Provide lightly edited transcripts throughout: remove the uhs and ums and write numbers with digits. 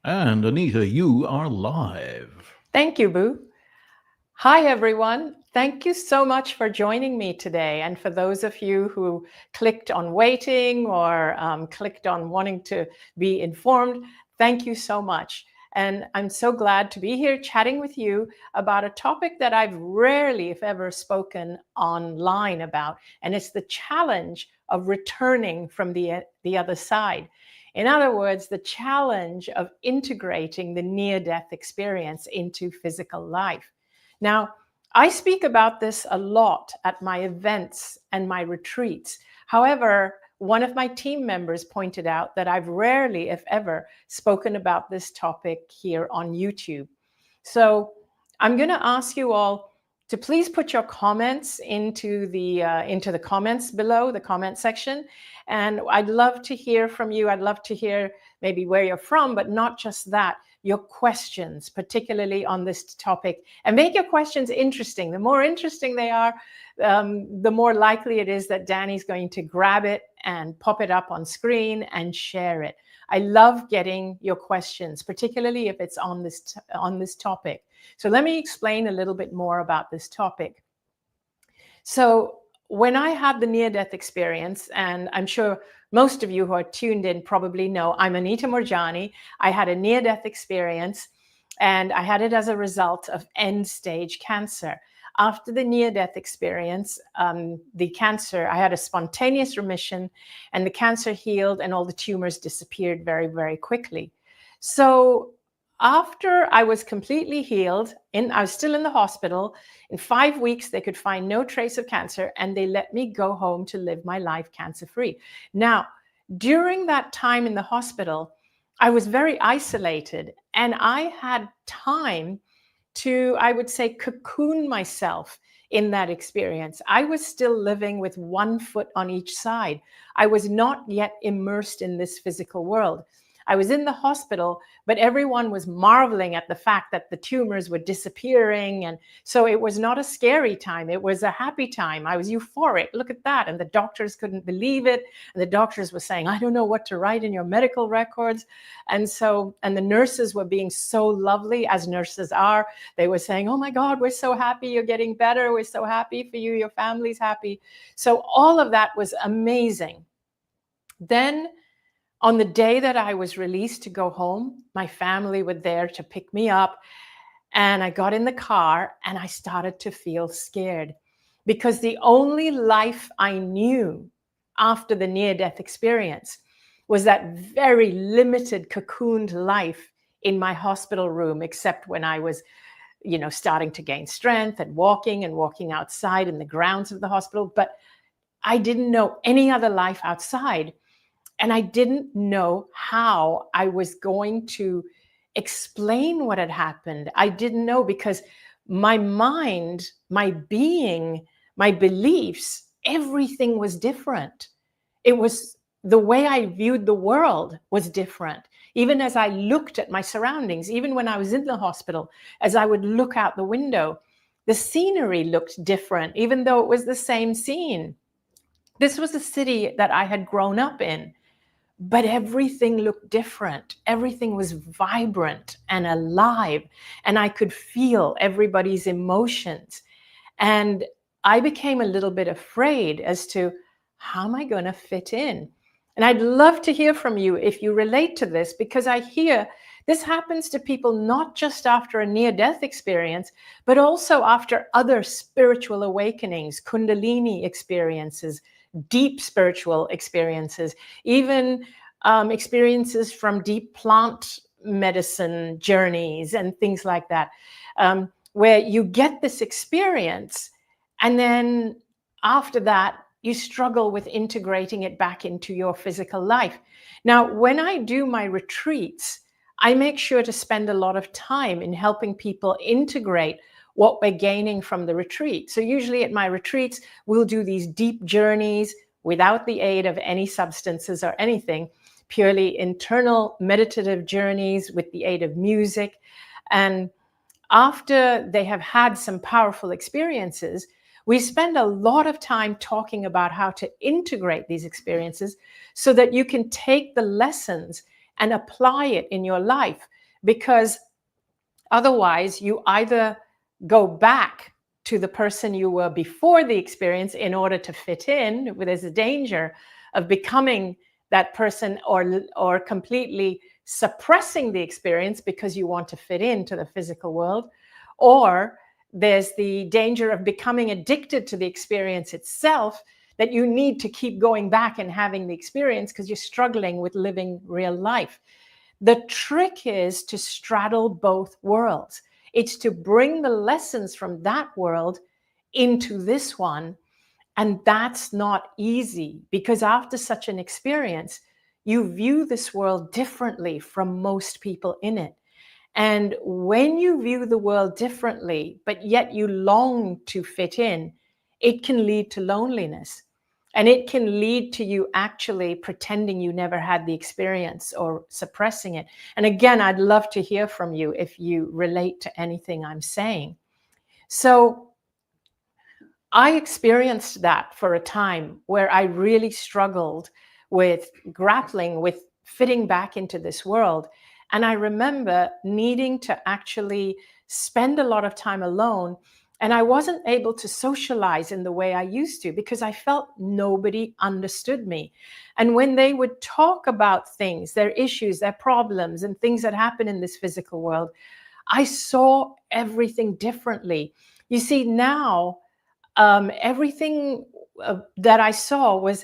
And Anita, you are live. Thank you, Boo. Hi, everyone. Thank you so much for joining me today. And for those of you who clicked on waiting or clicked on wanting to be informed, thank you so much. And I'm so glad to be here chatting with you about a topic that I've rarely, if ever, spoken online about. And it's the challenge of returning from the other side. In other words, the challenge of integrating the near-death experience into physical life. Now, I speak about this a lot at my events and my retreats. However, one of my team members pointed out that I've rarely, if ever, spoken about this topic here on YouTube. So I'm going to ask you all to please put your comments into the comments below, the comment section. And I'd love to hear from you. I'd love to hear maybe where you're from, but not just that, your questions, particularly on this topic. And make your questions interesting. The more interesting they are, the more likely it is that Danny's going to grab it and pop it up on screen and share it. I love getting your questions, particularly if it's on this topic. So let me explain a little bit more about this topic. So when I had the near-death experience, and I'm sure most of you who are tuned in probably know, I'm Anita Moorjani. I had a near-death experience, and I had it as a result of end-stage cancer. After the near-death experience, the cancer, I had a spontaneous remission, and the cancer healed, and all the tumors disappeared very, very quickly. So after I was completely healed, I was still in the hospital. In 5 weeks, they could find no trace of cancer, and they let me go home to live my life cancer-free. Now, during that time in the hospital, I was very isolated, and I had time to, I would say, cocoon myself in that experience. I was still living with one foot on each side. I was not yet immersed in this physical world. I was in the hospital, but everyone was marveling at the fact that the tumors were disappearing. And so it was not a scary time. It was a happy time. I was euphoric. Look at that. And the doctors couldn't believe it. And the doctors were saying, I don't know what to write in your medical records. And the nurses were being so lovely, as nurses are. They were saying, oh my God, we're so happy you're getting better. We're so happy for you. Your family's happy. So all of that was amazing. Then on the day that I was released to go home, my family were there to pick me up. And I got in the car and I started to feel scared, because the only life I knew after the near-death experience was that very limited cocooned life in my hospital room, except when I was, starting to gain strength and walking outside in the grounds of the hospital. But I didn't know any other life outside. And I didn't know how I was going to explain what had happened. I didn't know, because my mind, my being, my beliefs, everything was different. It was the way I viewed the world was different. Even as I looked at my surroundings, even when I was in the hospital, as I would look out the window, the scenery looked different, even though it was the same scene. This was a city that I had grown up in. But everything looked different. Everything was vibrant and alive. And I could feel everybody's emotions. And I became a little bit afraid as to, how am I going to fit in? And I'd love to hear from you if you relate to this, because I hear this happens to people not just after a near-death experience, but also after other spiritual awakenings, Kundalini experiences, deep spiritual experiences, even experiences from deep plant medicine journeys and things like that, where you get this experience, and then after that, you struggle with integrating it back into your physical life. Now, when I do my retreats, I make sure to spend a lot of time in helping people integrate what we're gaining from the retreat. So usually at my retreats, we'll do these deep journeys without the aid of any substances or anything, purely internal meditative journeys with the aid of music. And after they have had some powerful experiences, we spend a lot of time talking about how to integrate these experiences so that you can take the lessons and apply it in your life, because otherwise you either go back to the person you were before the experience in order to fit in, where there's a danger of becoming that person, or completely suppressing the experience because you want to fit into the physical world, or there's the danger of becoming addicted to the experience itself, that you need to keep going back and having the experience because you're struggling with living real life. The trick is to straddle both worlds. It's to bring the lessons from that world into this one. And that's not easy, because after such an experience, you view this world differently from most people in it. And when you view the world differently, but yet you long to fit in, it can lead to loneliness. And it can lead to you actually pretending you never had the experience or suppressing it. And again, I'd love to hear from you if you relate to anything I'm saying. So I experienced that for a time where I really struggled with grappling with fitting back into this world. And I remember needing to actually spend a lot of time alone. And I wasn't able to socialize in the way I used to, because I felt nobody understood me. And when they would talk about things, their issues, their problems, and things that happen in this physical world, I saw everything differently. You see, now, everything that I saw was,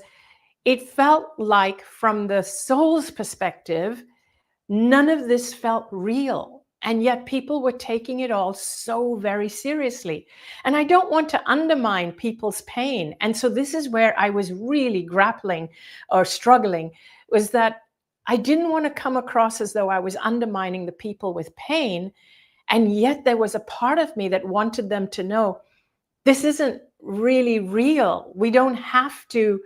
it felt like from the soul's perspective, none of this felt real. And yet people were taking it all so very seriously. And I don't want to undermine people's pain. And so this is where I was really grappling or struggling, was that I didn't want to come across as though I was undermining the people with pain. And yet there was a part of me that wanted them to know, this isn't really real. We don't have to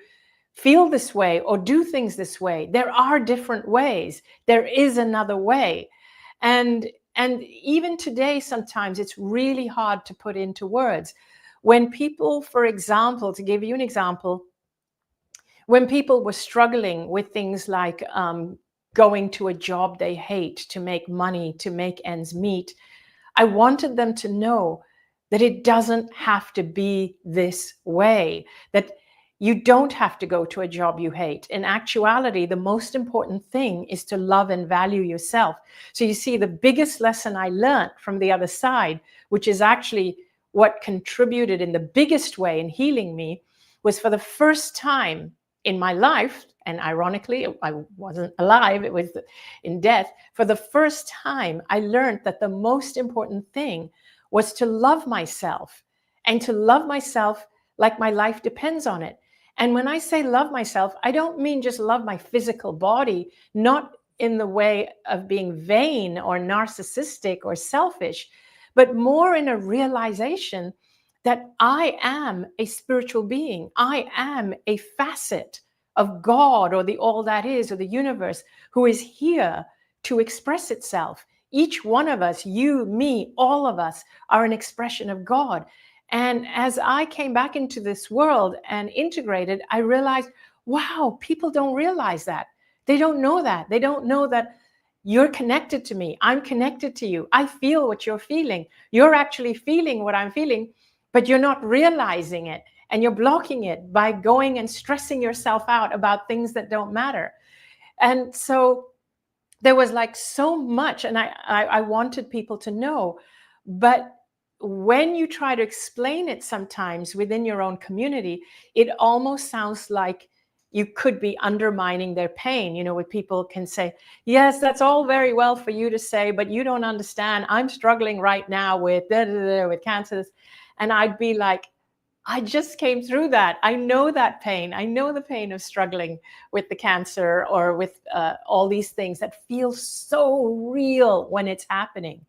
feel this way or do things this way. There are different ways. There is another way. And even today, sometimes it's really hard to put into words. When people, for example, to give you an example, when people were struggling with things like going to a job they hate to make money, to make ends meet, I wanted them to know that it doesn't have to be this way, that you don't have to go to a job you hate. In actuality, the most important thing is to love and value yourself. So you see, the biggest lesson I learned from the other side, which is actually what contributed in the biggest way in healing me, was for the first time in my life, and ironically, I wasn't alive, it was in death. For the first time, I learned that the most important thing was to love myself, and to love myself like my life depends on it. And when I say love myself, I don't mean just love my physical body, not in the way of being vain or narcissistic or selfish, but more in a realization that I am a spiritual being. I am a facet of God, or the all that is, or the universe, who is here to express itself. Each one of us, you, me, all of us, are an expression of God. And as I came back into this world and integrated, I realized, wow, people don't realize that. They don't know that. They don't know that you're connected to me. I'm connected to you. I feel what you're feeling. You're actually feeling what I'm feeling, but you're not realizing it. And you're blocking it by going and stressing yourself out about things that don't matter. And so there was like so much, and I wanted people to know. But when you try to explain it sometimes within your own community, it almost sounds like you could be undermining their pain. You know, where people can say, yes, that's all very well for you to say, but you don't understand. I'm struggling right now with with cancers. And I'd be like, I just came through that. I know that pain. I know the pain of struggling with the cancer or with all these things that feel so real when it's happening.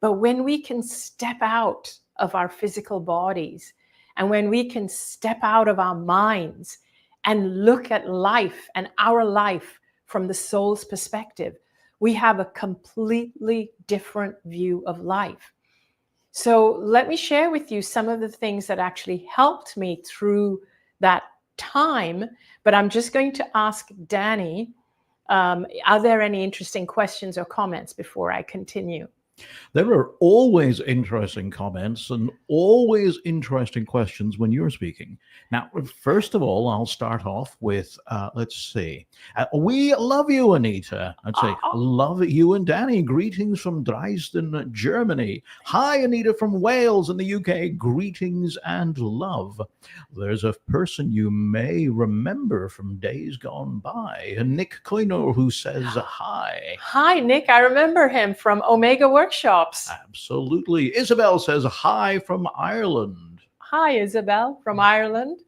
But when we can step out of our physical bodies, and when we can step out of our minds and look at life and our life from the soul's perspective, we have a completely different view of life. So let me share with you some of the things that actually helped me through that time. But I'm just going to ask Danny Are there any interesting questions or comments before I continue? There are always interesting comments and always interesting questions when you're speaking. Now, first of all, I'll start off with, let's see. We love you, Anita. I'd say, love you and Danny. Greetings from Dresden, Germany. Hi, Anita from Wales in the UK. Greetings and love. There's a person you may remember from days gone by, Nick Coiner, who says hi. Hi, Nick. I remember him from Omega Workshops. Absolutely. Isabel says hi from Ireland. Hi, Isabel from Ireland.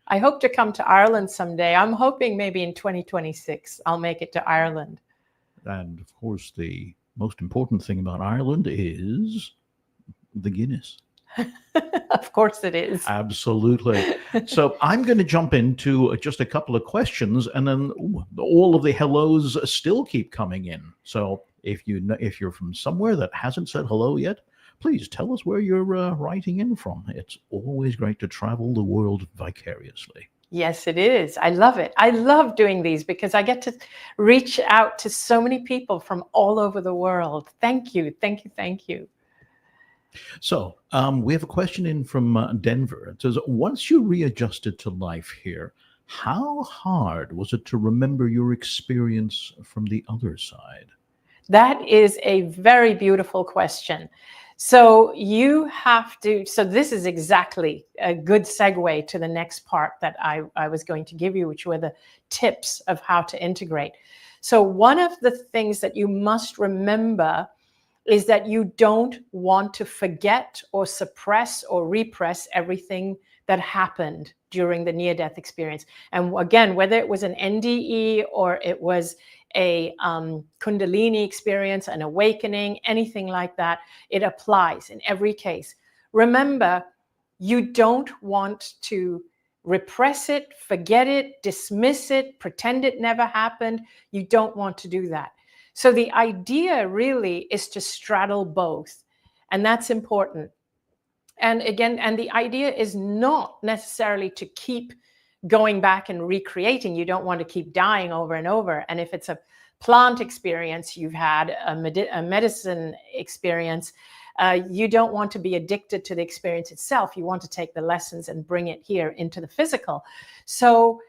I hope to come to Ireland someday. I'm hoping maybe in 2026 I'll make it to Ireland. And of course, the most important thing about Ireland is the Guinness. Of course it is. Absolutely. So I'm going to jump into just a couple of questions, and then all of the hellos still keep coming in. So if you're from somewhere that hasn't said hello yet, please tell us where you're writing in from. It's always great to travel the world vicariously. Yes, it is. I love it. I love doing these because I get to reach out to so many people from all over the world. Thank you. Thank you. Thank you. So we have a question in from Denver. It says, once you readjusted to life here, how hard was it to remember your experience from the other side? That is a very beautiful question. So you have to, so this is exactly a good segue to the next part that I was going to give you, which were the tips of how to integrate. So one of the things that you must remember is that you don't want to forget or suppress or repress everything that happened during the near-death experience. And again, whether it was an NDE or it was a Kundalini experience, an awakening, anything like that, it applies in every case. Remember, you don't want to repress it, forget it, dismiss it, pretend it never happened. You don't want to do that. So the idea really is to straddle both, and that's important. And again, and the idea is not necessarily to keep going back and recreating. You don't want to keep dying over and over. And if it's a plant experience you've had, a medicine experience, you don't want to be addicted to the experience itself. You want to take the lessons and bring it here into the physical. So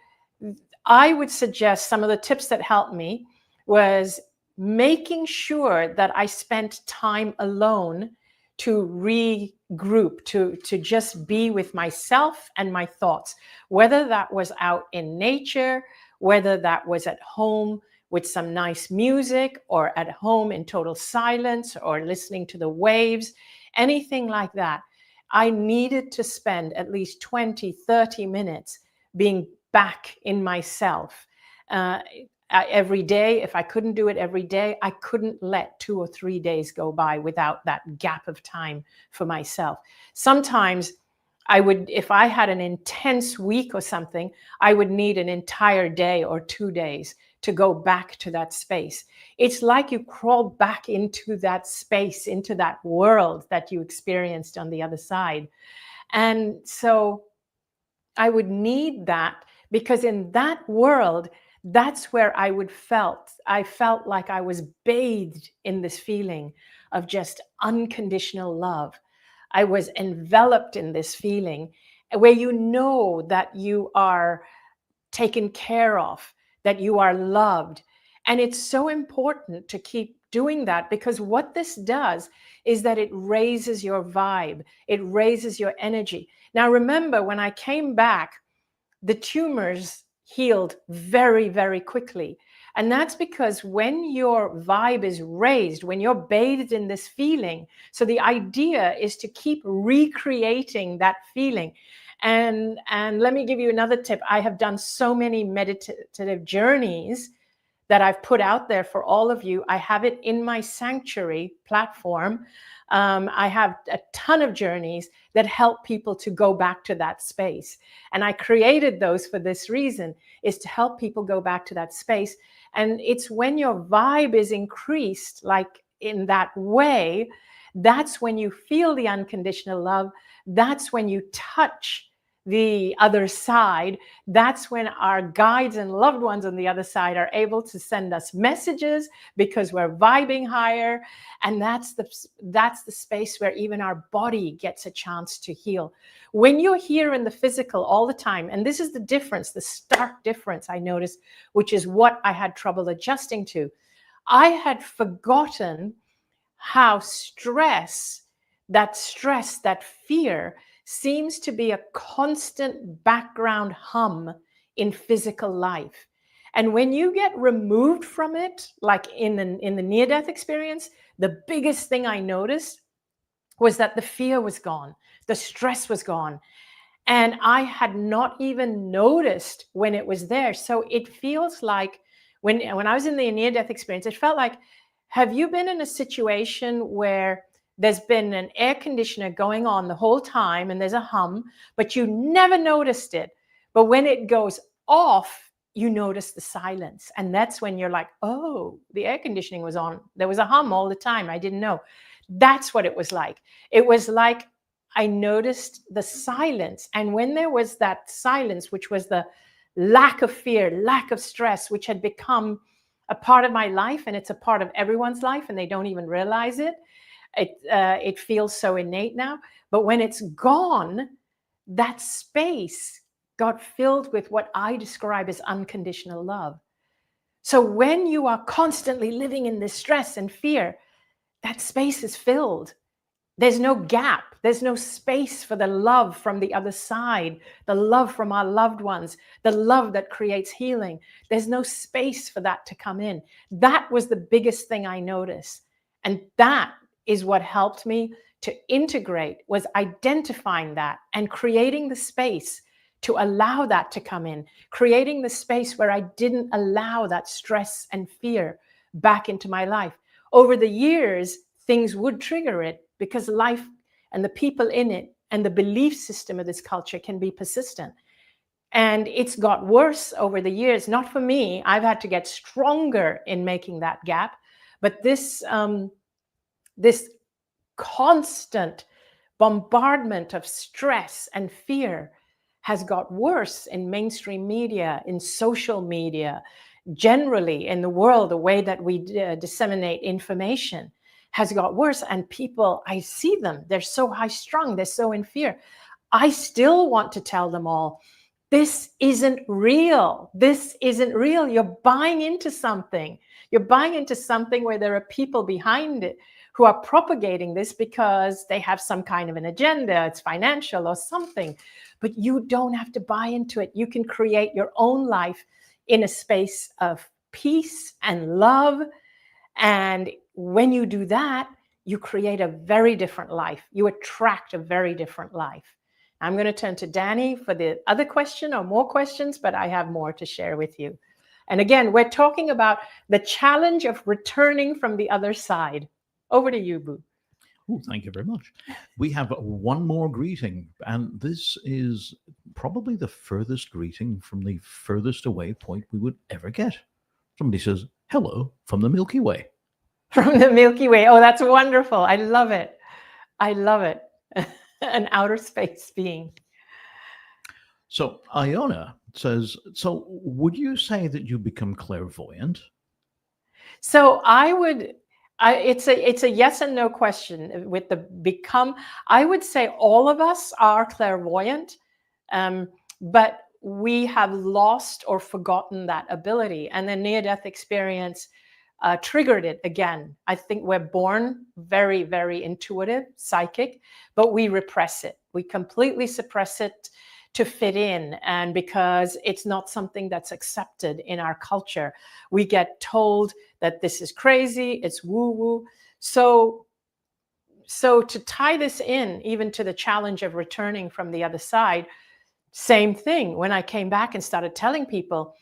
I would suggest some of the tips that helped me was making sure that I spent time alone to regroup, to just be with myself and my thoughts, whether that was out in nature, whether that was at home with some nice music, or at home in total silence, or listening to the waves, anything like that. I needed to spend at least 20, 30 minutes being back in myself. Every day, if I couldn't do it every day, I couldn't let 2 or 3 days go by without that gap of time for myself. Sometimes I would, if I had an intense week or something, I would need an entire day or 2 days to go back to that space. It's like you crawl back into that space, into that world that you experienced on the other side. And so I would need that, because in that world, that's where I felt like I was bathed in this feeling of just unconditional love. I was enveloped in this feeling where you know that you are taken care of, that you are loved. And it's so important to keep doing that, because what this does is that it raises your vibe, it raises your energy. Now, remember, when I came back, the tumors healed very, very quickly. And that's because when your vibe is raised, when you're bathed in this feeling, so the idea is to keep recreating that feeling. And let me give you another tip. I have done so many meditative journeys that I've put out there for all of you. I have it in my Sanctuary platform. I have a ton of journeys that help people to go back to that space. And I created those for this reason, is to help people go back to that space. And it's when your vibe is increased, like in that way, that's when you feel the unconditional love. That's when you touch the other side, that's when our guides and loved ones on the other side are able to send us messages because we're vibing higher. And that's the space where even our body gets a chance to heal. When you're here in the physical all the time, and this is the difference, the stark difference I noticed, which is what I had trouble adjusting to. I had forgotten how that fear seems to be a constant background hum in physical life. And when you get removed from it, like in the near-death experience, the biggest thing I noticed was that the fear was gone, the stress was gone. And I had not even noticed when it was there. So it feels like when I was in the near-death experience, it felt like, have you been in a situation where there's been an air conditioner going on the whole time and there's a hum, but you never noticed it. But when it goes off, you notice the silence. And that's when you're like, oh, the air conditioning was on. There was a hum all the time. I didn't know. That's what it was like. It was like I noticed the silence. And when there was that silence, which was the lack of fear, lack of stress, which had become a part of my life, and it's a part of everyone's life, and they don't even realize it. It feels so innate now. But when it's gone, that space got filled with what I describe as unconditional love. So when you are constantly living in this stress and fear, that space is filled. There's no gap. There's no space for the love from the other side, the love from our loved ones, the love that creates healing. There's no space for that to come in. That was the biggest thing I noticed. And that is what helped me to integrate, was identifying that and creating the space to allow that to come in, creating the space where I didn't allow that stress and fear back into my life. Over the years, things would trigger it because life and the people in it and the belief system of this culture can be persistent. And it's got worse over the years, not for me. I've had to get stronger in making that gap. But this constant bombardment of stress and fear has got worse in mainstream media, in social media, generally in the world, the way that we disseminate information has got worse. And people, I see them, they're so high strung, they're so in fear. I still want to tell them all, this isn't real. This isn't real. You're buying into something. You're buying into something where there are people behind it who are propagating this because they have some kind of an agenda. It's financial or something. But you don't have to buy into it. You can create your own life in a space of peace and love. And when you do that, you create a very different life. You attract a very different life. I'm going to turn to Danny for the other question or more questions, but I have more to share with you. And again, we're talking about the challenge of returning from the other side. Over to you, Boo. Oh, thank you very much. We have one more greeting, and this is probably the furthest greeting from the furthest away point we would ever get. Somebody says, hello from the Milky Way. From the Milky Way. Oh, that's wonderful. I love it. I love it. An outer space being. So Iona says, so would you say that you become clairvoyant? So it's a yes and no question with the become. I would say all of us are clairvoyant, but we have lost or forgotten that ability. And the near-death experience triggered it again. I think we're born very, very intuitive, psychic, but we repress it. We completely suppress it to fit in. And because it's not something that's accepted in our culture, we get told that this is crazy, it's woo-woo. So to tie this in, even to the challenge of returning from the other side, same thing. When I came back and started telling people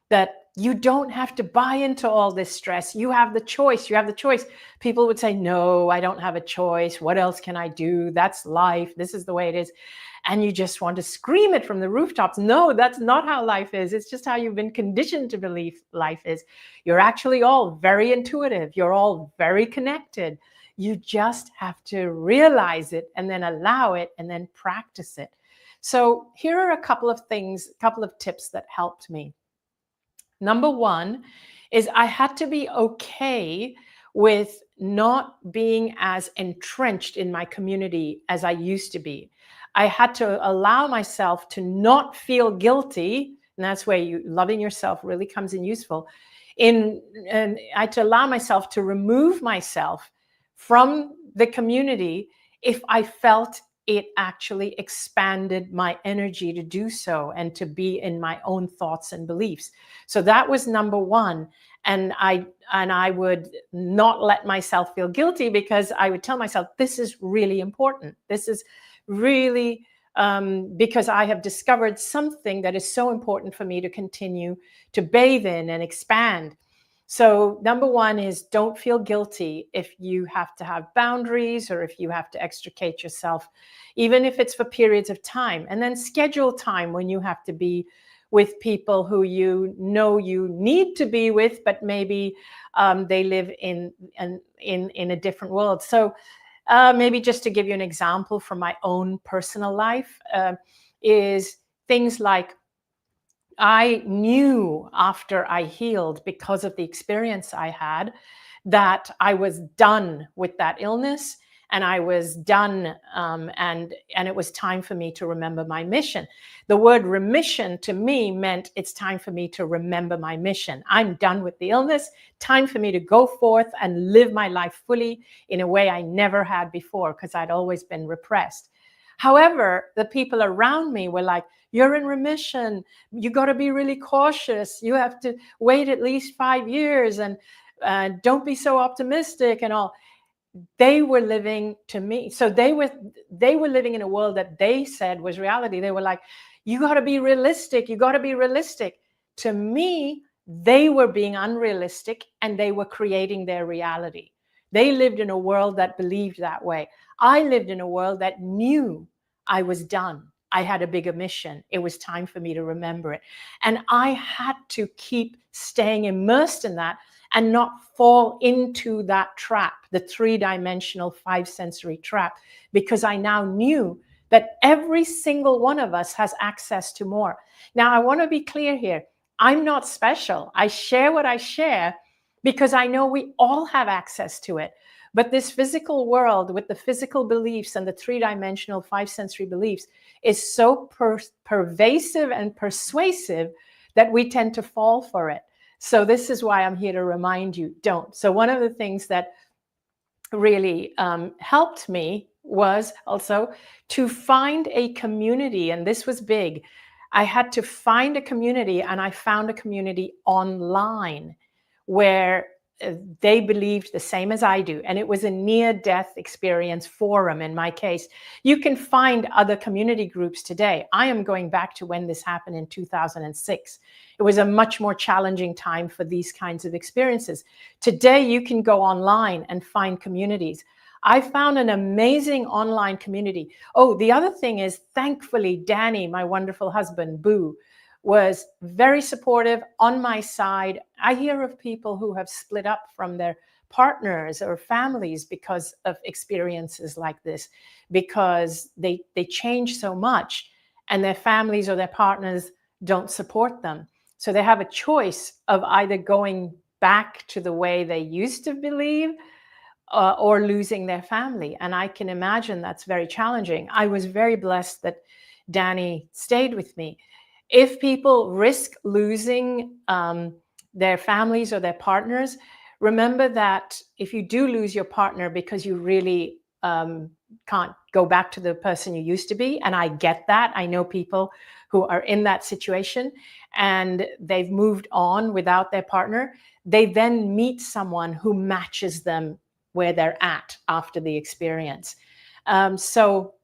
that you don't have to buy into all this stress. You have the choice. You have the choice. People would say, no, I don't have a choice. What else can I do? That's life. This is the way it is. And you just want to scream it from the rooftops. No, that's not how life is. It's just how you've been conditioned to believe life is. You're actually all very intuitive. You're all very connected. You just have to realize it and then allow it and then practice it. So here are a couple of things, a couple of tips that helped me. Number one is I had to be okay with not being as entrenched in my community as I used to be. I had to allow myself to not feel guilty, and that's where loving yourself really comes in useful. And I had to allow myself to remove myself from the community if I felt it actually expanded my energy to do so and to be in my own thoughts and beliefs. So that was number one. And I would not let myself feel guilty, because I would tell myself, this is really important. This is really because I have discovered something that is so important for me to continue to bathe in and expand. So number one is, don't feel guilty if you have to have boundaries or if you have to extricate yourself, even if it's for periods of time. And then schedule time when you have to be with people who you know you need to be with, but maybe they live in a different world. So maybe just to give you an example from my own personal life, is things like, I knew after I healed, because of the experience I had, that I was done with that illness, and I was done, and it was time for me to remember my mission. The word remission to me meant it's time for me to remember my mission. I'm done with the illness. Time for me to go forth and live my life fully in a way I never had before, because I'd always been repressed. However, the people around me were like, you're in remission. You got to be really cautious. You have to wait at least 5 years, and don't be so optimistic and all. They were living to me. So they were living in a world that they said was reality. They were like, you got to be realistic. You got to be realistic. To me, they were being unrealistic, and they were creating their reality. They lived in a world that believed that way. I lived in a world that knew I was done. I had a bigger mission. It was time for me to remember it. And I had to keep staying immersed in that and not fall into that trap, the 3-dimensional 5-sensory trap, because I now knew that every single one of us has access to more. Now, I want to be clear here. I'm not special. I share what I share because I know we all have access to it. But this physical world with the physical beliefs and the 3-dimensional 5-sensory beliefs is so pervasive and persuasive that we tend to fall for it. So this is why I'm here to remind you, don't. So one of the things that really helped me was also to find a community, and this was big. I had to find a community, and I found a community online where they believed the same as I do. And it was a near-death experience forum in my case. You can find other community groups today. I am going back to when this happened in 2006. It was a much more challenging time for these kinds of experiences. Today, you can go online and find communities. I found an amazing online community. Oh, the other thing is, thankfully, Danny, my wonderful husband, Boo, was very supportive, on my side. I hear of people who have split up from their partners or families because of experiences like this, because they change so much and their families or their partners don't support them. So they have a choice of either going back to the way they used to believe or losing their family. And I can imagine that's very challenging. I was very blessed that Danny stayed with me. If people risk losing their families or their partners, remember that if you do lose your partner because you really can't go back to the person you used to be, and I get that. I know people who are in that situation and they've moved on without their partner. They then meet someone who matches them where they're at after the experience. So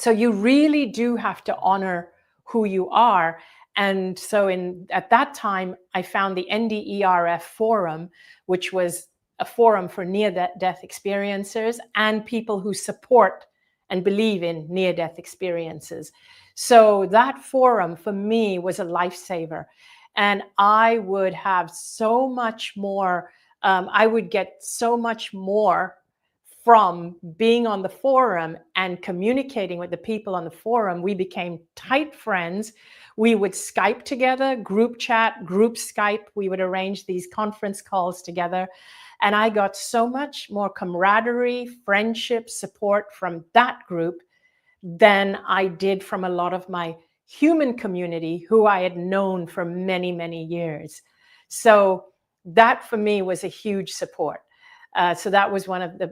you really do have to honor who you are. And so at that time, I found the NDERF forum, which was a forum for near-death experiencers and people who support and believe in near-death experiences. So that forum for me was a lifesaver. And I would have so much more, I would get so much more from being on the forum and communicating with the people on the forum, we became tight friends. We would Skype together, group chat, group Skype. We would arrange these conference calls together. And I got so much more camaraderie, friendship, support from that group than I did from a lot of my human community who I had known for many, many years. So that for me was a huge support. So that was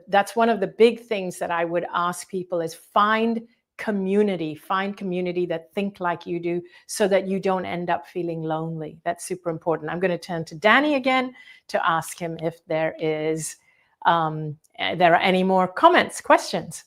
that's one of the big things that I would ask people is find community that think like you do so that you don't end up feeling lonely. That's super important. I'm going to turn to Danny again to ask him if there are any more comments, questions.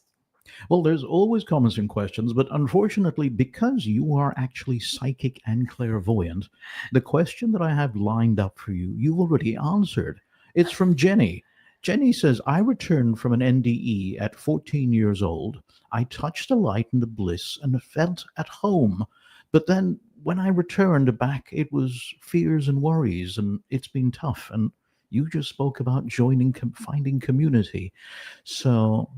Well, there's always comments and questions, but unfortunately, because you are actually psychic and clairvoyant, the question that I have lined up for you, you've already answered. It's from Jenny. Jenny says, I returned from an NDE at 14 years old. I touched a light in the bliss and felt at home. But then when I returned back, it was fears and worries, and it's been tough. And you just spoke about finding community. So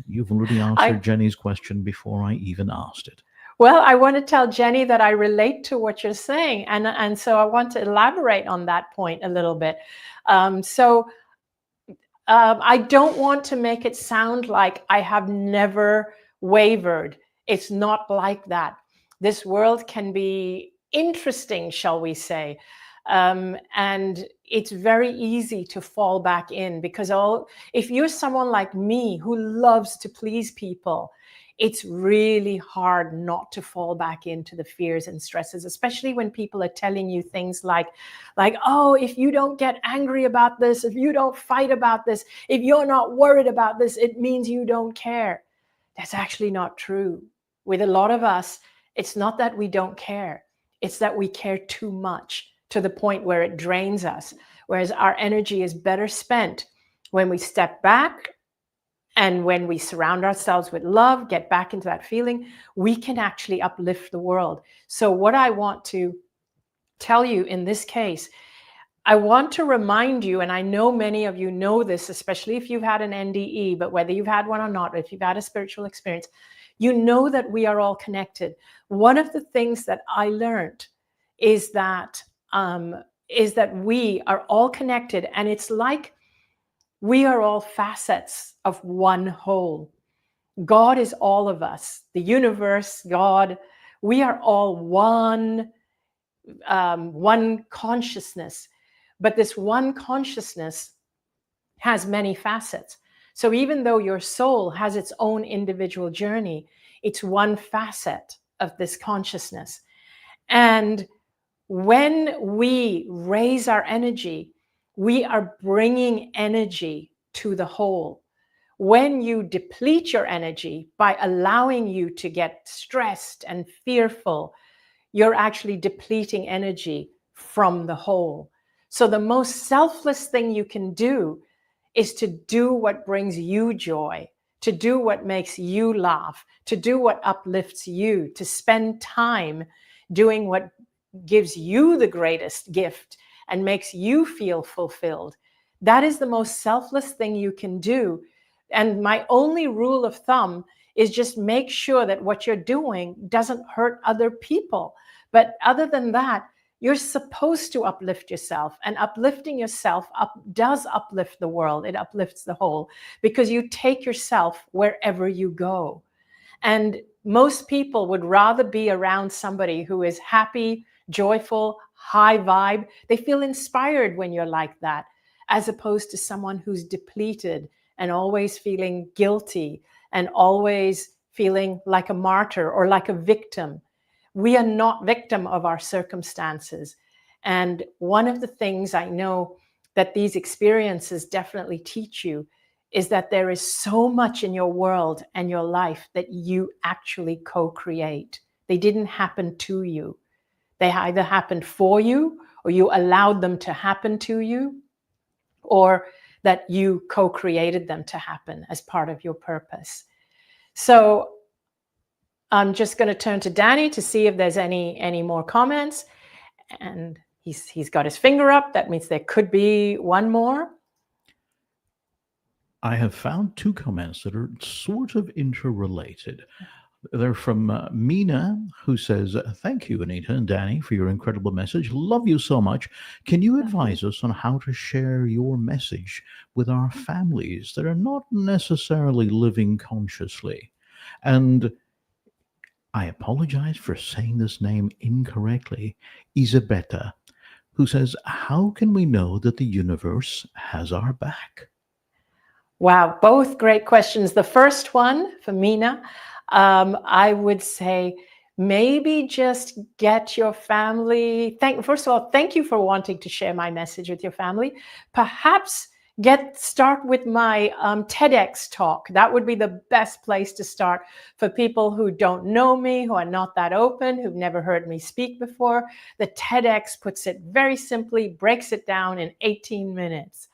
you've already answered Jenny's question before I even asked it. Well, I want to tell Jenny that I relate to what you're saying. And so I want to elaborate on that point a little bit. I don't want to make it sound like I have never wavered. It's not like that. This world can be interesting, shall we say. And it's very easy to fall back in because if you're someone like me who loves to please people, it's really hard not to fall back into the fears and stresses, especially when people are telling you things like, oh, if you don't get angry about this, if you don't fight about this, if you're not worried about this, it means you don't care. That's actually not true. With a lot of us, it's not that we don't care. It's that we care too much to the point where it drains us. Whereas our energy is better spent when we step back and when we surround ourselves with love, get back into that feeling, we can actually uplift the world. So what I want to tell you in this case, I want to remind you, and I know many of you know this, especially if you've had an NDE, but whether you've had one or not, if you've had a spiritual experience, you know that we are all connected. One of the things that I learned is that we are all connected, and it's like we are all facets of one whole. God is all of us, the universe, God. We are all one consciousness, but this one consciousness has many facets. So even though your soul has its own individual journey, it's one facet of this consciousness. And when we raise our energy, we are bringing energy to the whole. When you deplete your energy by allowing you to get stressed and fearful, you're actually depleting energy from the whole. So the most selfless thing you can do is to do what brings you joy, to do what makes you laugh, to do what uplifts you, to spend time doing what gives you the greatest gift and makes you feel fulfilled. That is the most selfless thing you can do. And my only rule of thumb is just make sure that what you're doing doesn't hurt other people. But other than that, you're supposed to uplift yourself, and uplifting yourself does uplift the world. It uplifts the whole because you take yourself wherever you go. And most people would rather be around somebody who is happy, joyful, high vibe. They feel inspired when you're like that, as opposed to someone who's depleted and always feeling guilty and always feeling like a martyr or like a victim. We are not victim of our circumstances. And one of the things I know that these experiences definitely teach you is that there is so much in your world and your life that you actually co-create. They didn't happen to you. They either happened for you, or you allowed them to happen to you, or that you co-created them to happen as part of your purpose. So I'm just going to turn to Danny to see if there's any more comments. And he's got his finger up. That means there could be one more. I have found two comments that are sort of interrelated. They're from Mina, who says, "Thank you, Anita and Danny, for your incredible message. Love you so much. Can you advise us on how to share your message with our families that are not necessarily living consciously?" And I apologize for saying this name incorrectly, Isabetta, who says, "How can we know that the universe has our back?" Wow, both great questions. The first one for Mina, I would say maybe just get your family. First of all, thank you for wanting to share my message with your family. Perhaps start with my TEDx talk. That would be the best place to start for people who don't know me, who are not that open, who've never heard me speak before. The TEDx puts it very simply, breaks it down in 18 minutes.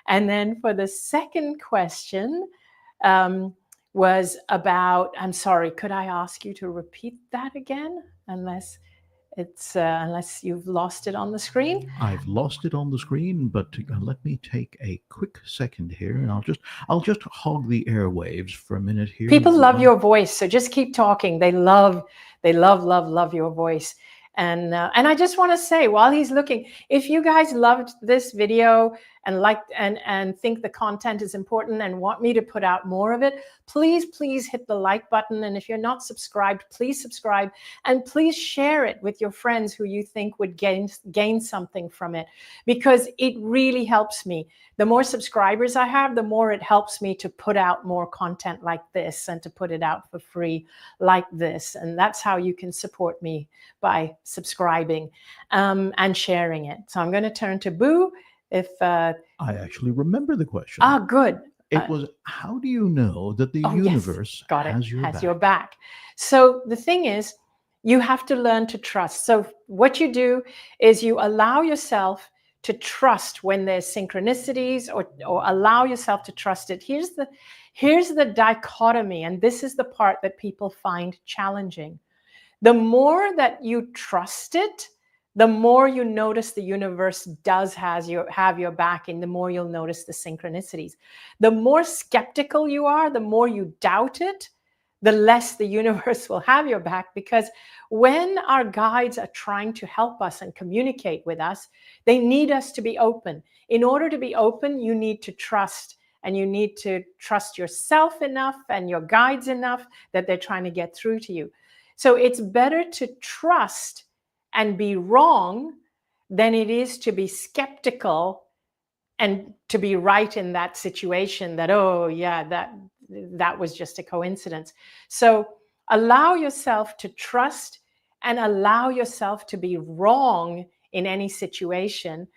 And then for the second question was about, I'm sorry, could I ask you to repeat that again? Unless you've lost it on the screen. I've lost it on the screen, but let me take a quick second here, and I'll just hog the airwaves for a minute here. People love your voice, so just keep talking. They love your voice. And I just want to say, while he's looking, if you guys loved this video and liked and think the content is important and want me to put out more of it, please hit the like button. And if you're not subscribed, please subscribe, and please share it with your friends who you think would gain something from it, because it really helps me. The more subscribers I have, the more it helps me to put out more content like this and to put it out for free like this. And that's how you can support me, by subscribing and sharing it. So I'm going to turn to Boo. I actually remember the question. Ah, good. It was, how do you know that the universe has your back? So the thing is, you have to learn to trust. So what you do is you allow yourself to trust when there's synchronicities, or allow yourself to trust it. Here's the dichotomy, and this is the part that people find challenging. The more that you trust it, the more you notice the universe does have your back, and the more you'll notice the synchronicities. The more skeptical you are, the more you doubt it, the less the universe will have your back. Because when our guides are trying to help us and communicate with us, they need us to be open. In order to be open, you need to trust, and you need to trust yourself enough and your guides enough that they're trying to get through to you. So it's better to trust and be wrong than it is to be skeptical and to be right in that situation, that, oh yeah, that was just a coincidence. So allow yourself to trust and allow yourself to be wrong in any situation,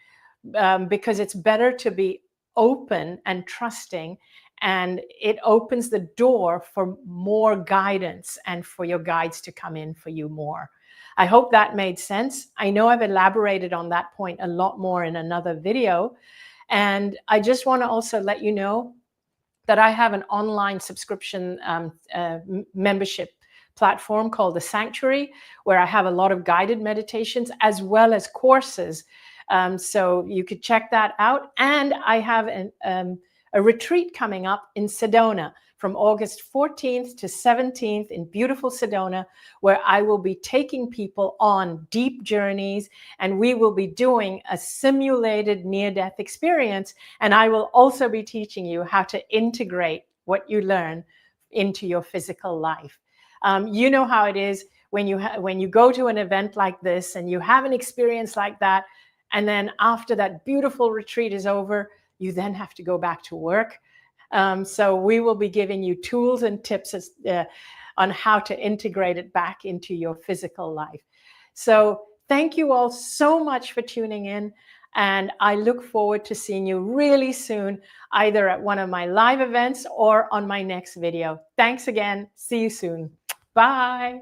because it's better to be open and trusting, and it opens the door for more guidance and for your guides to come in for you more. I hope that made sense. I know I've elaborated on that point a lot more in another video. And I just want to also let you know that I have an online subscription membership platform called The Sanctuary, where I have a lot of guided meditations as well as courses. So you could check that out. And I have a retreat coming up in Sedona from August 14th to 17th in beautiful Sedona, where I will be taking people on deep journeys, and we will be doing a simulated near-death experience. And I will also be teaching you how to integrate what you learn into your physical life. You know how it is when you go to an event like this and you have an experience like that, and then after that beautiful retreat is over, you then have to go back to work. So we will be giving you tools and tips on how to integrate it back into your physical life. So thank you all so much for tuning in. And I look forward to seeing you really soon, either at one of my live events or on my next video. Thanks again. See you soon. Bye.